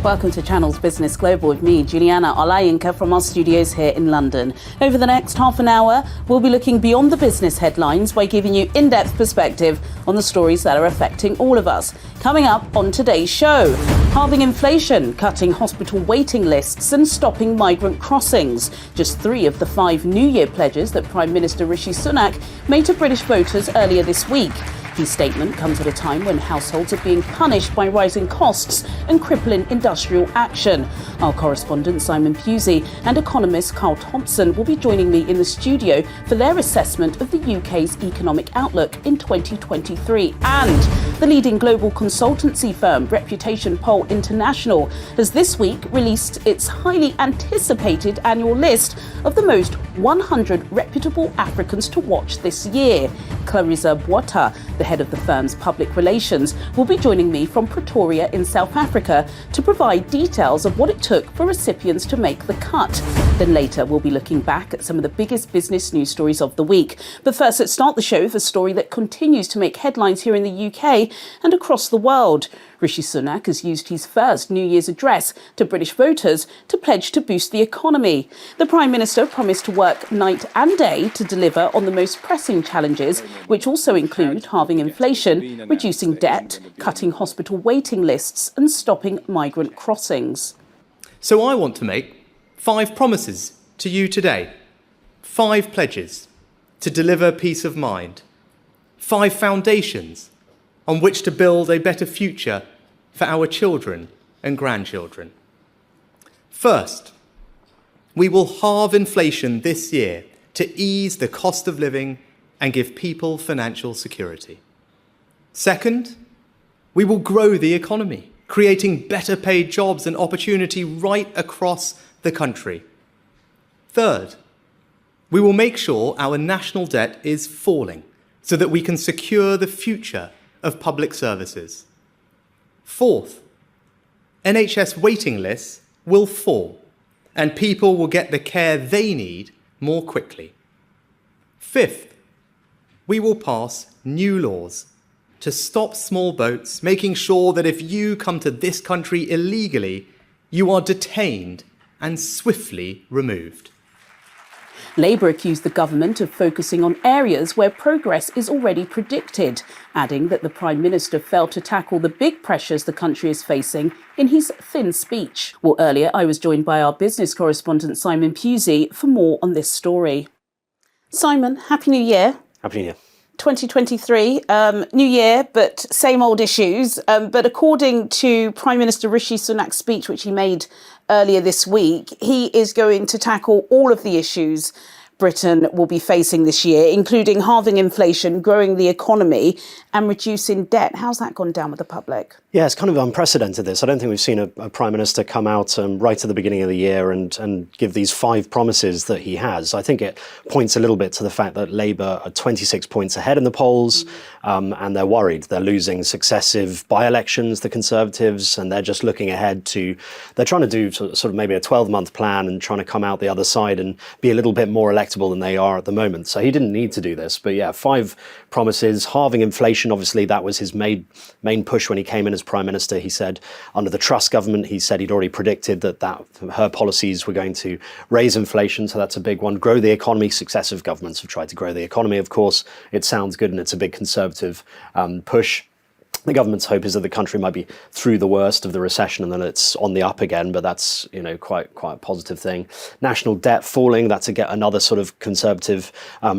Welcome to Channel's Business Global with me, Juliana Olayinka, from our studios here in London. Over the next half an hour, we'll be looking beyond the business headlines by giving you in-depth perspective on the stories that are affecting all of us. Coming up on today's show, halving inflation, cutting hospital waiting lists and stopping migrant crossings. Just 3 of the 5 New Year pledges that Prime Minister Rishi Sunak made to British voters earlier this week. His statement comes at a time when households are being punished by rising costs and crippling industrial action. Our correspondent Simon Pusey and economist Carl Thompson will be joining me in the studio for their assessment of the UK's economic outlook in 2023. And the leading global consultancy firm Reputation Poll International has this week released its highly anticipated annual list of the most 100 reputable Africans to watch this year. Clarissa Bwata, the head of the firm's public relations, will be joining me from Pretoria in South Africa to provide details of what it took for recipients to make the cut. Then later we'll be looking back at some of the biggest business news stories of the week. But first, let's start the show with a story that continues to make headlines here in the UK and across the world. Rishi Sunak has used his first New Year's address to British voters to pledge to boost the economy. The Prime Minister promised to work night and day to deliver on the most pressing challenges, which also include halving inflation, reducing debt, cutting hospital waiting lists and stopping migrant crossings. So I want to make 5 promises to you today. 5 pledges to deliver peace of mind. 5 foundations on which to build a better future for our children and grandchildren. First, we will halve inflation this year to ease the cost of living and give people financial security. Second, we will grow the economy, creating better paid jobs and opportunity right across the country. Third, we will make sure our national debt is falling so that we can secure the future of public services. Fourth, NHS waiting lists will fall and people will get the care they need more quickly. Fifth, we will pass new laws to stop small boats, making sure that if you come to this country illegally, you are detained and swiftly removed. Labour accused the government of focusing on areas where progress is already predicted, adding that the Prime Minister failed to tackle the big pressures the country is facing in his thin speech. Well, earlier I was joined by our business correspondent Simon Pusey for more on this story. Simon, Happy New Year. Happy New Year. 2023, new year, but same old issues. But according to Prime Minister Rishi Sunak's speech, which he made earlier this week, he is going to tackle all of the issues Britain will be facing this year, including halving inflation, growing the economy and reducing debt. How's that gone down with the public? Yeah, it's kind of unprecedented, this. I don't think we've seen a Prime Minister come out right at the beginning of the year and give these 5 promises that he has. I think it points a little bit to the fact that Labour are 26 points ahead in the polls, and they're worried. They're losing successive by-elections, the Conservatives, and they're just looking ahead to, they're trying to do sort of maybe a 12-month plan and trying to come out the other side and be a little bit more electable than they are at the moment. So he didn't need to do this. But yeah, 5 promises, halving inflation. Obviously, that was his main push when he came in as Prime Minister. He said under the Truss government, he said he'd already predicted that her policies were going to raise inflation. So that's a big one. Grow the economy. Successive governments have tried to grow the economy, of course. It sounds good and it's a big Conservative push. The government's hope is that the country might be through the worst of the recession and then it's on the up again, but that's, quite a positive thing. National debt falling, that's another sort of Conservative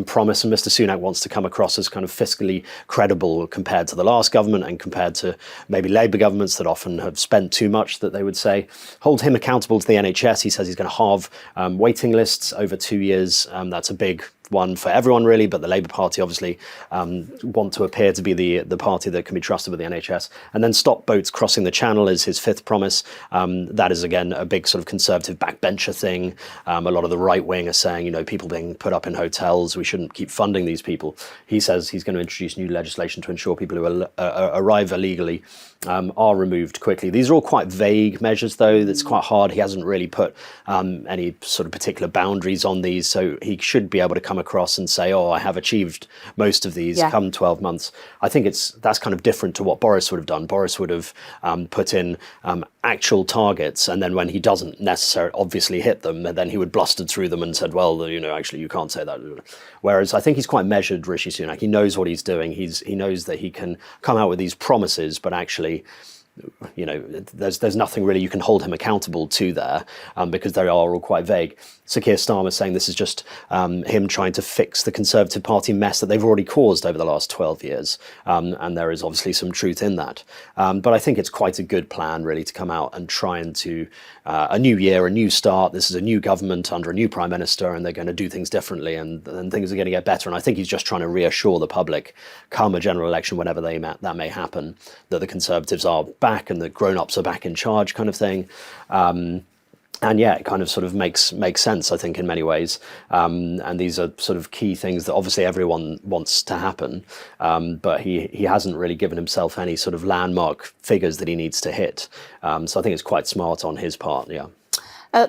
promise, and Mr. Sunak wants to come across as kind of fiscally credible compared to the last government and compared to maybe Labour governments that often have spent too much, that they would say. Hold him accountable to the NHS. He says he's going to halve waiting lists over 2 years. That's a big one for everyone, really, but the Labour Party obviously want to appear to be the party that can be trusted with the NHS. And then stop boats crossing the Channel is his 5th promise. That is, again, a big sort of Conservative backbencher thing. A lot of the right wing are saying, people being put up in hotels, we shouldn't keep funding these people. He says he's going to introduce new legislation to ensure people who arrive illegally are removed quickly. These are all quite vague measures, though. That's quite hard. He hasn't really put any sort of particular boundaries on these, so he should be able to come come across and say, oh, I have achieved most of these come 12 months. I think that's kind of different to what Boris would have done. Boris would have put in actual targets, and then when he doesn't necessarily obviously hit them, then he would bluster through them and said, well, actually you can't say that. Whereas I think he's quite measured, Rishi Sunak. He knows what he's doing. He knows that he can come out with these promises, but actually, there's nothing really you can hold him accountable to there, because they are all quite vague. So Keir Starmer saying this is just him trying to fix the Conservative Party mess that they've already caused over the last 12 years. And there is obviously some truth in that. But I think it's quite a good plan, really, to come out and try and to a new year, a new start. This is a new government under a new prime minister, and they're going to do things differently, and things are going to get better. And I think he's just trying to reassure the public, come a general election, whenever that may happen, that the Conservatives are back and the grown-ups are back in charge, kind of thing. And yeah, it kind of sort of makes sense, I think, in many ways. And these are sort of key things that obviously everyone wants to happen. But he hasn't really given himself any sort of landmark figures that he needs to hit. So I think it's quite smart on his part, yeah.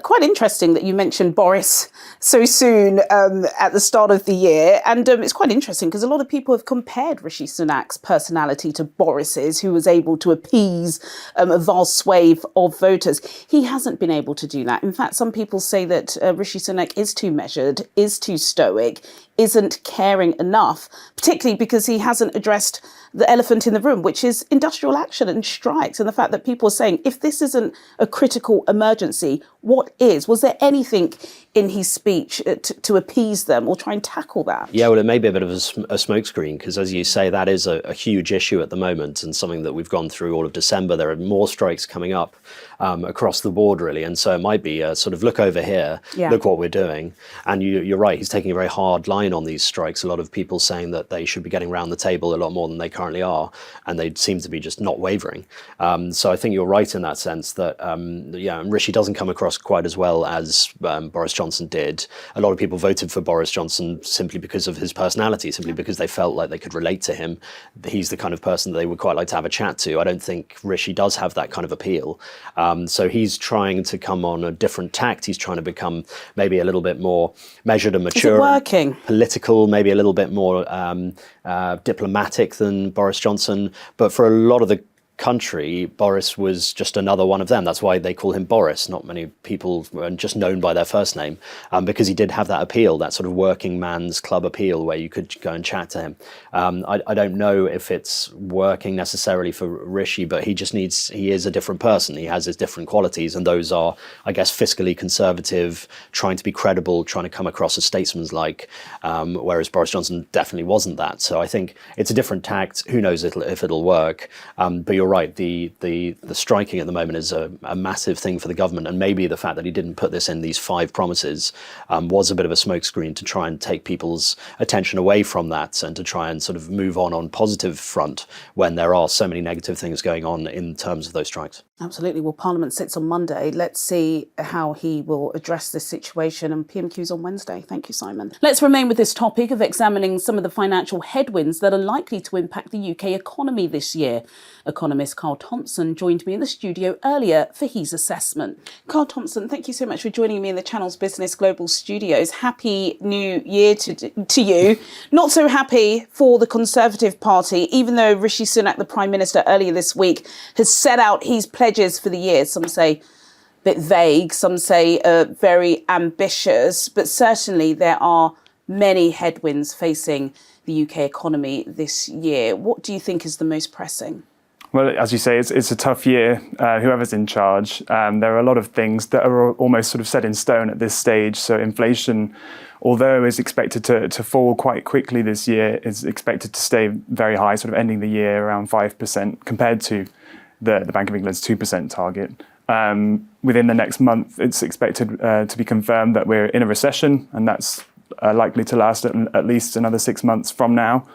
Quite interesting that you mentioned Boris so soon at the start of the year. And it's quite interesting because a lot of people have compared Rishi Sunak's personality to Boris's, who was able to appease a vast swathe of voters. He hasn't been able to do that. In fact, some people say that Rishi Sunak is too measured, is too stoic, isn't caring enough, particularly because he hasn't addressed the elephant in the room, which is industrial action and strikes, and the fact that people are saying, if this isn't a critical emergency, what is? Was there anything in his speech to appease them or try and tackle that? Yeah, well, it may be a bit of a smokescreen, because as you say, that is a huge issue at the moment, and something that we've gone through all of December. There are more strikes coming up across the board, really, and so it might be a sort of look over here, look what we're doing. And you're right, he's taking a very hard line on these strikes. A lot of people saying that they should be getting round the table a lot more than they currently are, and they seem to be just not wavering. So I think you're right in that sense that, Rishi doesn't come across quite as well as Boris Johnson did. A lot of people voted for Boris Johnson simply because of his personality, simply because they felt like they could relate to him. He's the kind of person that they would quite like to have a chat to. I don't think Rishi does have that kind of appeal. So he's trying to come on a different tact. He's trying to become maybe a little bit more measured and mature. Is it working? Political, maybe a little bit more diplomatic than Boris Johnson. But for a lot of the country, Boris was just another one of them. That's why they call him Boris. Not many people were just known by their first name, because he did have that appeal, that sort of working man's club appeal where you could go and chat to him. I don't know if it's working necessarily for Rishi, but he is a different person. He has his different qualities, and those are, I guess, fiscally conservative, trying to be credible, trying to come across as statesmanlike, whereas Boris Johnson definitely wasn't that. So I think it's a different tact. Who knows if it'll work? But you're right, the striking at the moment is a massive thing for the government, and maybe the fact that he didn't put this in these 5 promises was a bit of a smokescreen to try and take people's attention away from that, and to try and sort of move on positive front when there are so many negative things going on in terms of those strikes. Absolutely. Well, Parliament sits on Monday. Let's see how he will address this situation, and PMQ's on Wednesday. Thank you, Simon. Let's remain with this topic of examining some of the financial headwinds that are likely to impact the UK economy this year. Economist Carl Thompson joined me in the studio earlier for his assessment. Carl Thompson, thank you so much for joining me in the Channel's Business Global studios. Happy New Year to you. Not so happy for the Conservative Party, even though Rishi Sunak, the Prime Minister, earlier this week has set out his pledges for the year. Some say a bit vague, some say very ambitious, but certainly there are many headwinds facing the UK economy this year. What do you think is the most pressing? Well, as you say, it's a tough year, whoever's in charge. There are a lot of things that are almost sort of set in stone at this stage. So inflation, although is expected to fall quite quickly this year, is expected to stay very high, sort of ending the year around 5% compared to the Bank of England's 2% target. Within the next month, it's expected to be confirmed that we're in a recession, and that's likely to last at least another 6 months from now.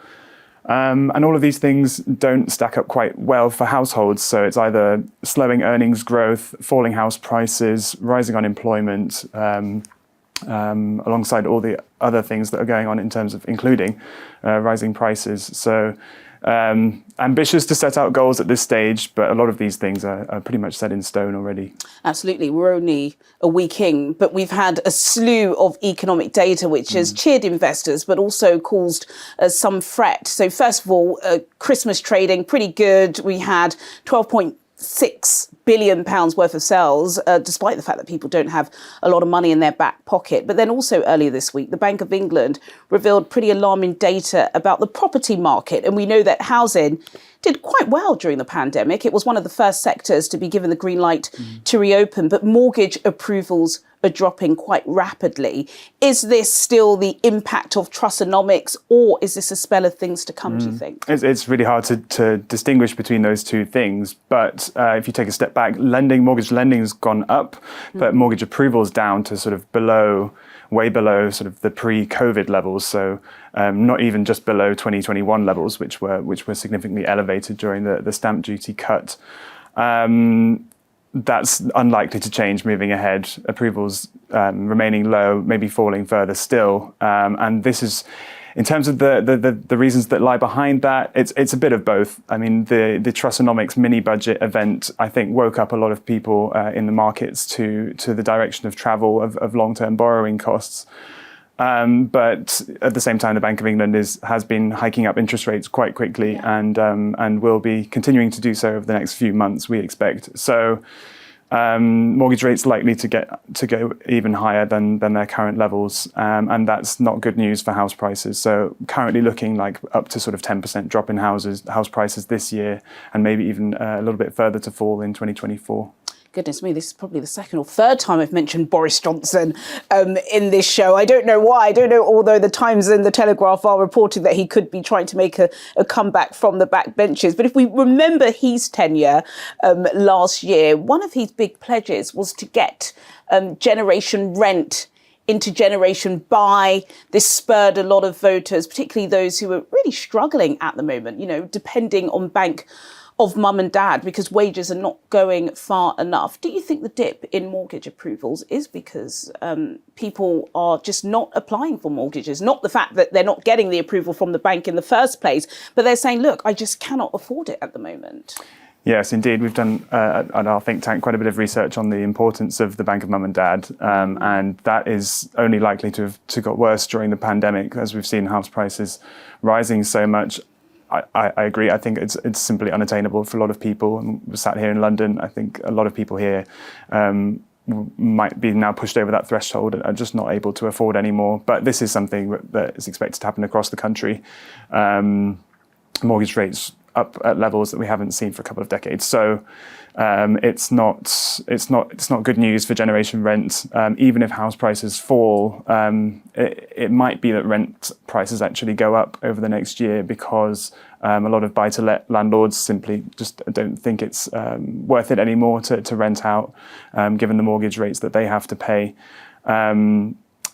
And all of these things don't stack up quite well for households. So it's either slowing earnings growth, falling house prices, rising unemployment, alongside all the other things that are going on in terms of including rising prices. So ambitious to set out goals at this stage, but a lot of these things are pretty much set in stone already. Absolutely. We're only a week in, but we've had a slew of economic data which has cheered investors, but also caused some fret. So first of all, Christmas trading, pretty good. We had 12.6 billion pounds worth of sales, despite the fact that people don't have a lot of money in their back pocket. But then also earlier this week, the Bank of England revealed pretty alarming data about the property market. And we know that housing did quite well during the pandemic. It was one of the first sectors to be given the green light to reopen, but mortgage approvals are dropping quite rapidly. Is this still the impact of Trussonomics, or is this a spell of things to come, do you think? It's really hard to distinguish between those two things. But if you take a step back, mortgage lending has gone up, but mortgage approvals down to sort of way below sort of the pre-COVID levels. So not even just below 2021 levels, which were significantly elevated during the stamp duty cut. That's unlikely to change moving ahead. Approvals remaining low, maybe falling further still. And this is, in terms of the reasons that lie behind that, it's a bit of both. I mean, the Trussonomics mini budget event, I think, woke up a lot of people in the markets to the direction of travel of long-term borrowing costs. But at the same time, the Bank of England has been hiking up interest rates quite quickly, and will be continuing to do so over the next few months, we expect. So mortgage rates likely to go even higher than their current levels, and that's not good news for house prices. So currently looking like up to sort of 10% drop in house prices this year, and maybe even a little bit further to fall in 2024. Goodness me, this is probably the second or third time I've mentioned Boris Johnson in this show. I don't know why. I don't know, although the Times and the Telegraph are reporting that he could be trying to make a comeback from the backbenches. But if we remember his tenure last year, one of his big pledges was to get generation rent into generation buy. This spurred a lot of voters, particularly those who are really struggling at the moment, depending on bank of mum and dad, because wages are not going far enough. Do you think the dip in mortgage approvals is because people are just not applying for mortgages? Not the fact that they're not getting the approval from the bank in the first place, but they're saying, look, I just cannot afford it at the moment. Yes, indeed. We've done at our think tank quite a bit of research on the importance of the Bank of Mum and Dad, and that is only likely to got worse during the pandemic, as we've seen house prices rising so much. I agree. I think it's simply unattainable for a lot of people. And we're sat here in London. I think a lot of people here might be now pushed over that threshold and are just not able to afford anymore. But this is something that is expected to happen across the country. Mortgage rates up at levels that we haven't seen for a couple of decades. So it's not good news for generation rent. Even if house prices fall, it might be that rent prices actually go up over the next year, because a lot of buy-to-let landlords simply just don't think it's worth it anymore to rent out, given the mortgage rates that they have to pay.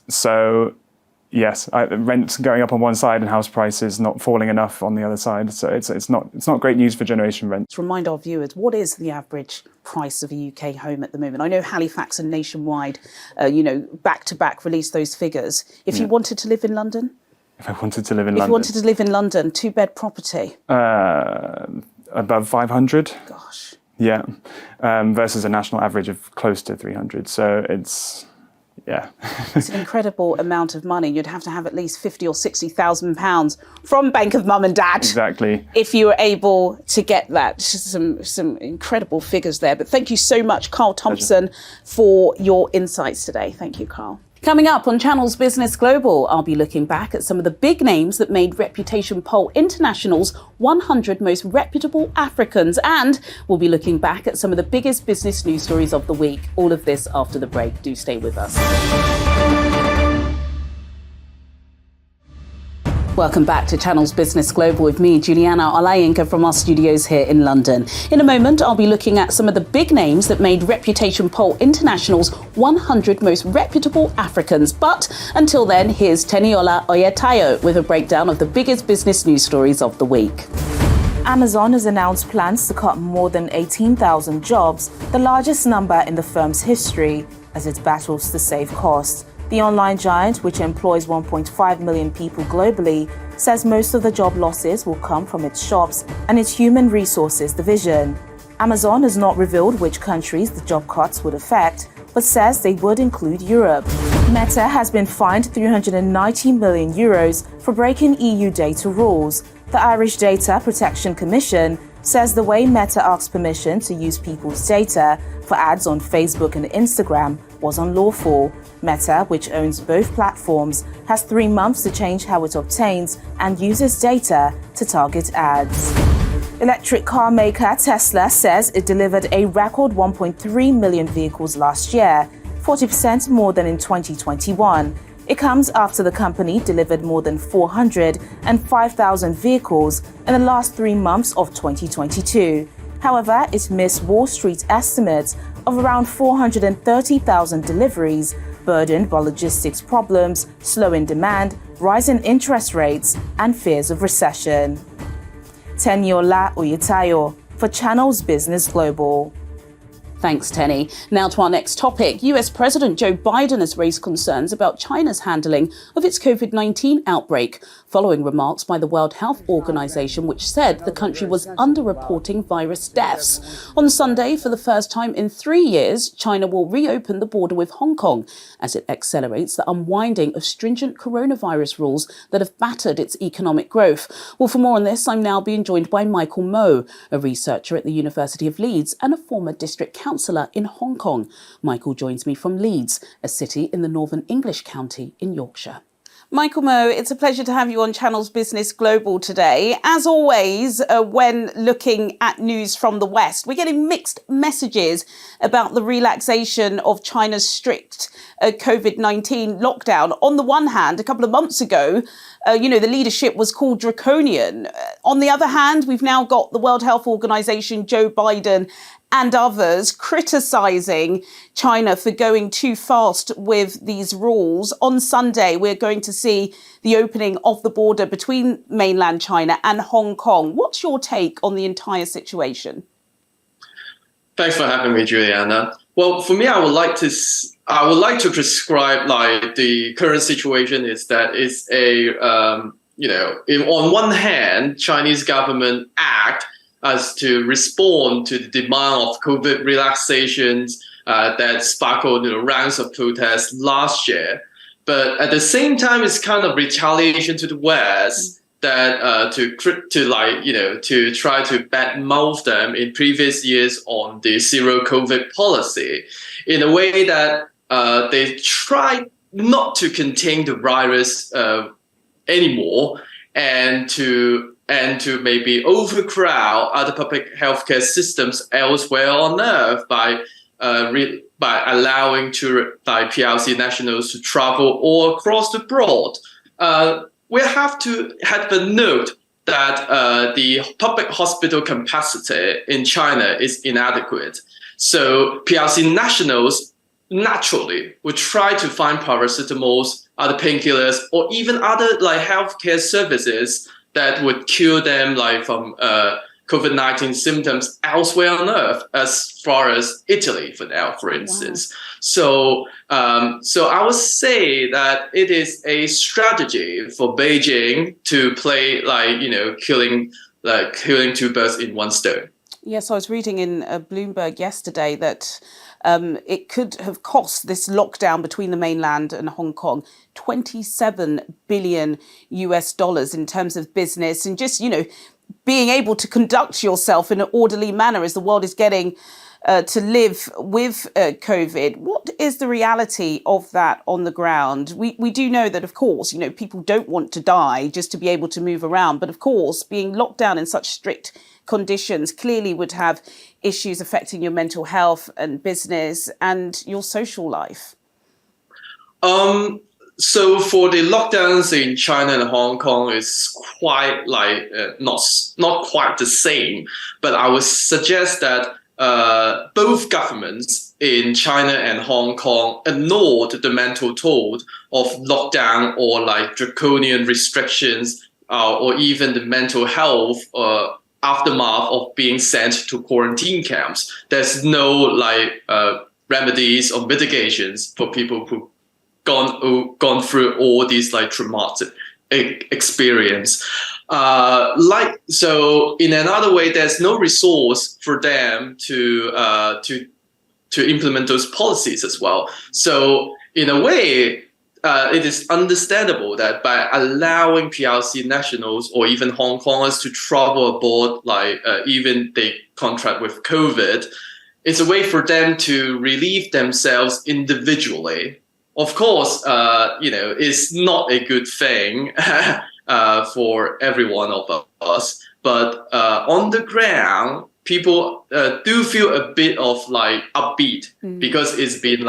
So yes, rent going up on one side and house prices not falling enough on the other side. So it's not great news for generation rent. To remind our viewers, what is the average price of a UK home at the moment? I know Halifax and Nationwide, back to back released those figures. If you wanted to live in London? If I wanted to live in London? If you wanted to live in London, 2-bed property? Above 500. Gosh. Yeah, versus a national average of close to 300. So it's an incredible amount of money. You'd have to have at least 50 or 60,000 pounds from Bank of Mum and Dad. Exactly. If you were able to get that. Some incredible figures there. But thank you so much, Carl Thompson, for your insights today. Thank you, Carl. Coming up on Channel's Business Global, I'll be looking back at some of the big names that made Reputation Poll International's 100 most reputable Africans, and we'll be looking back at some of the biggest business news stories of the week. All of this after the break. Do stay with us. Welcome back to Channel's Business Global with me, Juliana Olayinka, from our studios here in London. In a moment, I'll be looking at some of the big names that made Reputation Poll International's 100 most reputable Africans. But until then, here's Teniola Oyetayo with a breakdown of the biggest business news stories of the week. Amazon has announced plans to cut more than 18,000 jobs, the largest number in the firm's history, as it battles to save costs. The online giant, which employs 1.5 million people globally, says most of the job losses will come from its shops and its human resources division. Amazon has not revealed which countries the job cuts would affect, but says they would include Europe. Meta has been fined €390 million for breaking EU data rules. The Irish Data Protection Commission says the way Meta asked permission to use people's data for ads on Facebook and Instagram was unlawful. Meta, which owns both platforms, has 3 months to change how it obtains and uses data to target ads. Electric car maker Tesla says it delivered a record 1.3 million vehicles last year, 40% more than in 2021. It comes after the company delivered more than 405,000 vehicles in the last 3 months of 2022. However, it missed Wall Street estimates of around 430,000 deliveries, burdened by logistics problems, slowing demand, rising interest rates, and fears of recession. Teniola Oyetayo for Channels Business Global. Thanks, Tenny. Now to our next topic. US President Joe Biden has raised concerns about China's handling of its COVID-19 outbreak, following remarks by the World Health Organization, which said the country was underreporting virus deaths. On Sunday, for the first time in 3 years, China will reopen the border with Hong Kong as it accelerates the unwinding of stringent coronavirus rules that have battered its economic growth. Well, for more on this, I'm now being joined by Michael Moe, a researcher at the University of Leeds and a former district councillor in Hong Kong. Michael joins me from Leeds, a city in the Northern English county in Yorkshire. Michael Moe, it's a pleasure to have you on Channels Business Global today. As always, when looking at news from the West, we're getting mixed messages about the relaxation of China's strict COVID-19 lockdown. On the one hand, a couple of months ago, the leadership was called draconian. On the other hand, we've now got the World Health Organization, Joe Biden, and others criticising China for going too fast with these rules. On Sunday, we're going to see the opening of the border between mainland China and Hong Kong. What's your take on the entire situation? Thanks for having me, Juliana. Well, for me, I would like to prescribe like the current situation is that it's on one hand, Chinese government act as to respond to the demand of COVID relaxations that sparkled rounds of protests last year. But at the same time, it's kind of retaliation to the West that to try to badmouth them in previous years on the zero COVID policy, in a way that they tried not to contain the virus anymore and to maybe overcrowd other public healthcare systems elsewhere on Earth by allowing PRC nationals to travel all across the board. We have to have a note that the public hospital capacity in China is inadequate. So PRC nationals naturally would try to find paracetamols, other painkillers, or even other healthcare services that would cure them from COVID-19 symptoms elsewhere on Earth, as far as Italy for now, for instance. Wow. So I would say that it is a strategy for Beijing to play killing two birds in one stone. Yes, I was reading in Bloomberg yesterday that it could have cost this lockdown between the mainland and Hong Kong $27 billion in terms of business and just, being able to conduct yourself in an orderly manner as the world is getting to live with COVID. What is the reality of that on the ground? We do know that, of course, people don't want to die just to be able to move around. But of course, being locked down in such strict conditions clearly would have issues affecting your mental health and business and your social life. So for the lockdowns in China and Hong Kong is quite not quite the same, but I would suggest that both governments in China and Hong Kong ignored the mental toll of lockdown or draconian restrictions or even the mental health aftermath of being sent to quarantine camps. There's no remedies or mitigations for people who gone through all these traumatic experience. So in another way, there's no resource for them to implement those policies as well. So in a way, it is understandable that by allowing PRC nationals or even Hong Kongers to travel abroad, even they contract with COVID, it's a way for them to relieve themselves individually. Of course, it's not a good thing for every one of us, but on the ground, people do feel a bit of upbeat because it's been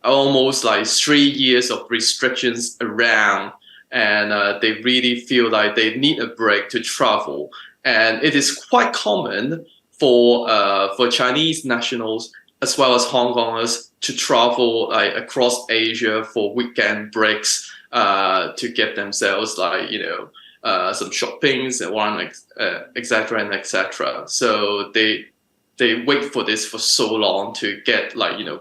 almost 3 years of restrictions around, and they really feel like they need a break to travel. And it is quite common for Chinese nationals as well as Hong Kongers to travel across Asia for weekend breaks to get themselves some shoppings and one etc. and etc. So they wait for this for so long to get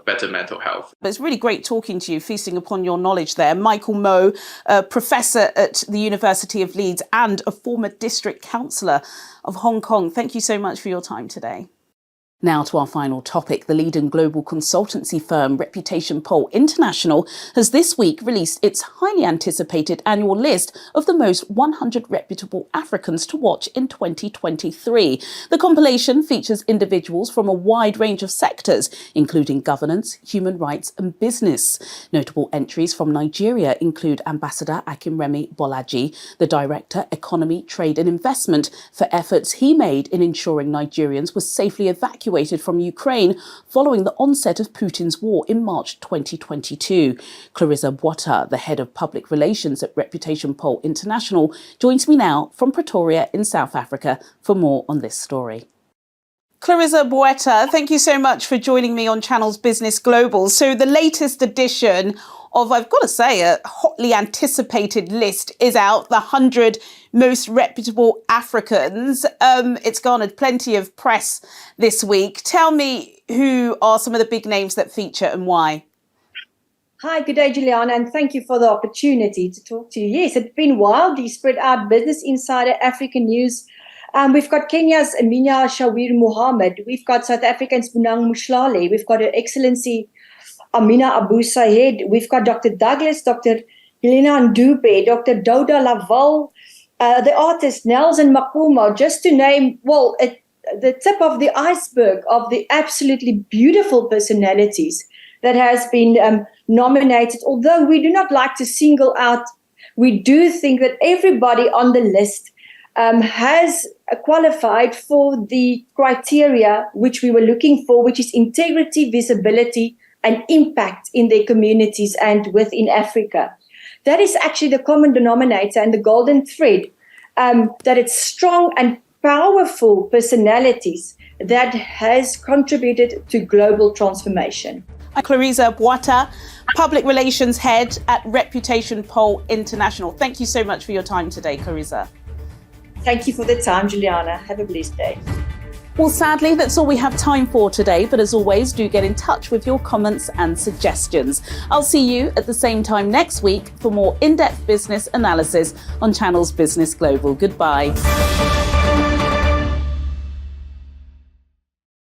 better mental health. But it's really great talking to you, feasting upon your knowledge there. Michael Moe, a professor at the University of Leeds and a former district councillor of Hong Kong. Thank you so much for your time today. Now to our final topic. The leading global consultancy firm Reputation Poll International has this week released its highly anticipated annual list of the most 100 reputable Africans to watch in 2023. The compilation features individuals from a wide range of sectors, including governance, human rights and business. Notable entries from Nigeria include Ambassador Akinremi Bolaji, the Director, Economy, Trade and Investment, for efforts he made in ensuring Nigerians were safely evacuated from Ukraine following the onset of Putin's war in March 2022. Clarissa Bwata, the head of public relations at Reputation Poll International, joins me now from Pretoria in South Africa for more on this story. Clarissa Bwata, thank you so much for joining me on Channel's Business Global. So the latest edition of, I've got to say, a hotly anticipated list is out, the 100 most reputable Africans. It's garnered plenty of press this week. Tell me, who are some of the big names that feature and why? Hi, good day, Juliana, and thank you for the opportunity to talk to you. Yes, it's been wildly spread out. Business Insider, African News. We've got Kenya's Amina Shawir Mohammed. We've got South Africa's Bunang Mushlale. We've got Her Excellency Amina Abu Sayed. We've got Dr. Douglas, Dr. Helena Ndube, Dr. Douda Laval, the artist Nelson Makumo, just to name, the tip of the iceberg of the absolutely beautiful personalities that has been nominated. Although we do not like to single out, we do think that everybody on the list has qualified for the criteria which we were looking for, which is integrity, visibility, and impact in their communities and within Africa. That is actually the common denominator and the golden thread, that it's strong and powerful personalities that has contributed to global transformation. Clarissa Bwata, Public Relations Head at Reputation Poll International. Thank you so much for your time today, Clarissa. Thank you for the time, Juliana. Have a blessed day. Well, sadly, that's all we have time for today. But as always, do get in touch with your comments and suggestions. I'll see you at the same time next week for more in-depth business analysis on Channel's Business Global. Goodbye.